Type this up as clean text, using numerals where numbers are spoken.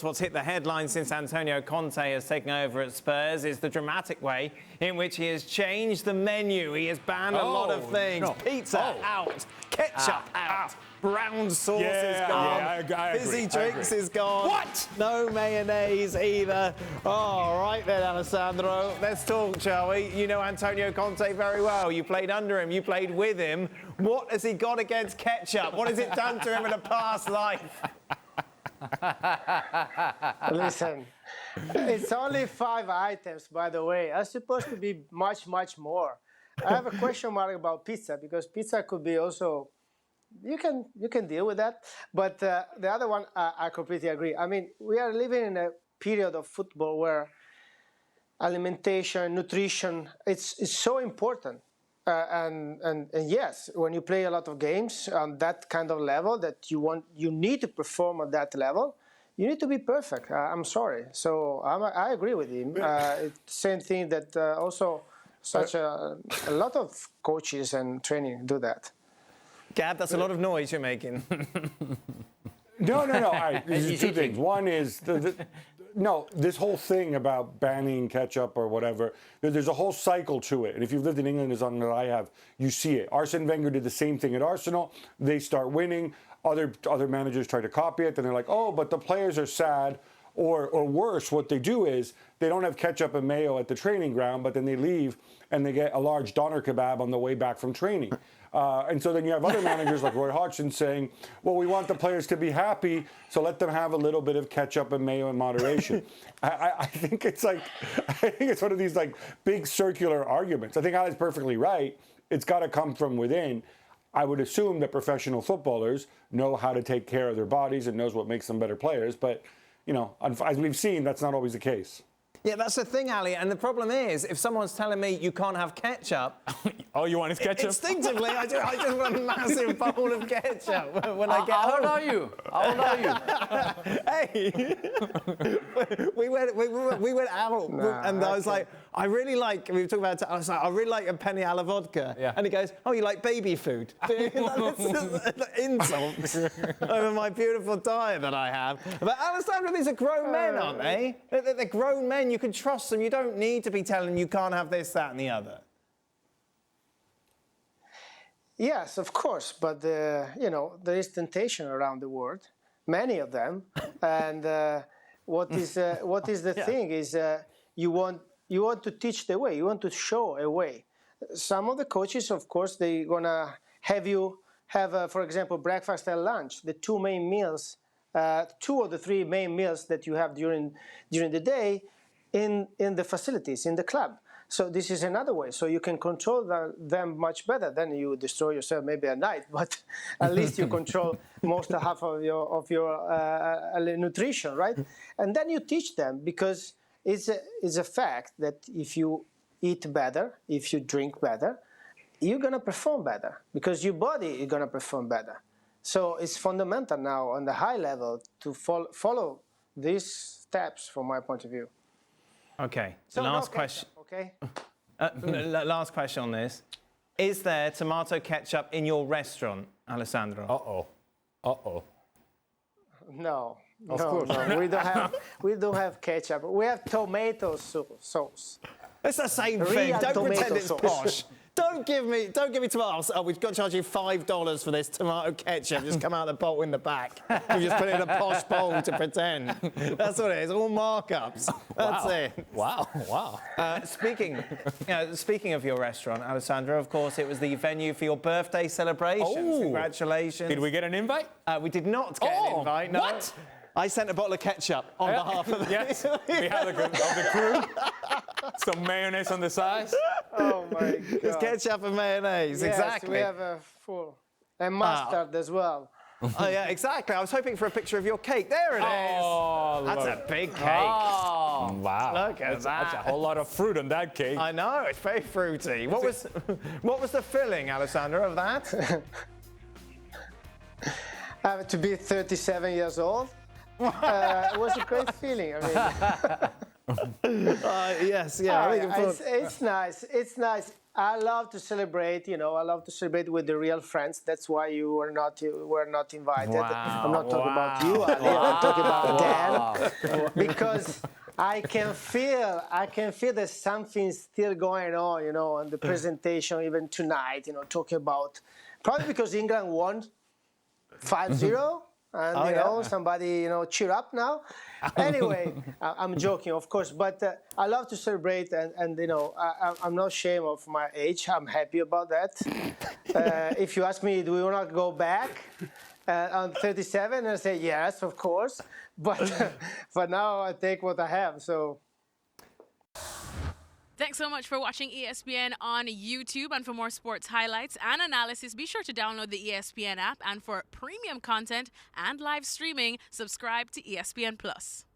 What's hit the headlines since Antonio Conte has taken over at Spurs is the dramatic way in which he has changed the menu. He has banned a lot of things. No. Pizza out, ketchup out, brown sauce is gone, I fizzy agree. drinks is gone. What? No mayonnaise either. Oh, right then, Alessandro. Let's talk, shall we? You know Antonio Conte very well. You played under him, you played with him. What has he got against ketchup? What has it done to him in a past life? Listen, it's only 5 items, by the way. It's supposed to be much, much more. I have a question mark about pizza, because pizza could be also, you can deal with that. But the other one, I completely agree. I mean, we are living in a period of football where alimentation, nutrition, it's so important. And yes, when you play a lot of games on that kind of level that you need to perform at that level, you need to be perfect. I'm sorry. So I agree with him. It's the same thing that also a lot of coaches and training do that. Gab, that's a lot of noise you're making. No. There's two things. One is this whole thing about banning ketchup or whatever, there's a whole cycle to it. And if you've lived in England as long as I have, you see it. Arsene Wenger did the same thing at Arsenal. They start winning. Other managers try to copy it. Then they're like, oh, but the players are sad. Or worse, what they do is they don't have ketchup and mayo at the training ground, but then they leave and they get a large doner kebab on the way back from training. And so then you have other managers like Roy Hodgson saying, well, we want the players to be happy, so let them have a little bit of ketchup and mayo in moderation. I think it's one of these like big circular arguments. I think Ali's perfectly right. It's got to come from within. I would assume that professional footballers know how to take care of their bodies and knows what makes them better players. But, you know, as we've seen, that's not always the case. Yeah, that's the thing, Ali. And the problem is, if someone's telling me you can't have ketchup, all you want is ketchup? Instinctively, I just want a massive bowl of ketchup when I get home. How old are you? How old are you? Hey, we went out, and I was like, I really like. We were talking about. I was like, I really like a penny alla vodka. Yeah. And he goes, oh, you like baby food? Insults over my beautiful diet that I have. But Alessandro, these are grown men, aren't they? They're grown men. You can trust them. You don't need to be telling them you can't have this, that, and the other. Yes, of course, but there is temptation around the world, many of them, and what is the thing is you want to teach the way, you want to show a way. Some of the coaches, of course, they're gonna have you have, for example, breakfast and lunch, the two main meals, 2 of the 3 main meals that you have during the day in the facilities, in the club. So this is another way. So you can control them much better. Then you destroy yourself maybe at night, but at least you control half of your nutrition, right? And then you teach them, because it's a fact that if you eat better, if you drink better, you're gonna perform better, because your body is gonna perform better. So it's fundamental now on the high level to follow these steps from my point of view. Okay, so last question. Okay. Last question on this. Is there tomato ketchup in your restaurant, Alessandro? No. Of course. No. We don't have ketchup. We have tomato sauce. It's the same Real thing. Don't pretend it's sauce. posh. Don't give me tomatoes. Oh, we've got to charge you $5 for this tomato ketchup. Just come out the bottle in the back. You just put it in a posh bowl to pretend. That's what it is. All markups. That's it. Wow. Speaking of your restaurant, Alessandro, of course, it was the venue for your birthday celebrations. Oh. Congratulations. Did we get an invite? We did not get an invite. No. What? I sent a bottle of ketchup on behalf of the... Yes, behalf of the crew. Some mayonnaise on the sides. Oh my God. It's ketchup and mayonnaise, yes, exactly. We have a full. And mustard as well. Oh, yeah, exactly. I was hoping for a picture of your cake. There it is. Oh, That's a big cake. Oh, wow. Look at that. That's a whole lot of fruit on that cake. I know, it's very fruity. What was the filling, Alessandro, of that? To be 37 years old, it was a great feeling. I mean, Yes, yeah. I think It's nice. It's nice. I love to celebrate. You know, I love to celebrate with the real friends. That's why you were not invited. I'm not talking about you, Ali. I'm talking about Dan, because I can feel there's something still going on. You know, on the presentation, even tonight. You know, talking about probably because England won 5-0. And you know, somebody, you know, cheer up now. Anyway, I'm joking, of course, but I love to celebrate, and you know, I'm not ashamed of my age. I'm happy about that. If you ask me, do we want to go back on 37, I say yes, of course. But for now, I take what I have. So. Thanks so much for watching ESPN on YouTube. And for more sports highlights and analysis, be sure to download the ESPN app. And for premium content and live streaming, subscribe to ESPN Plus.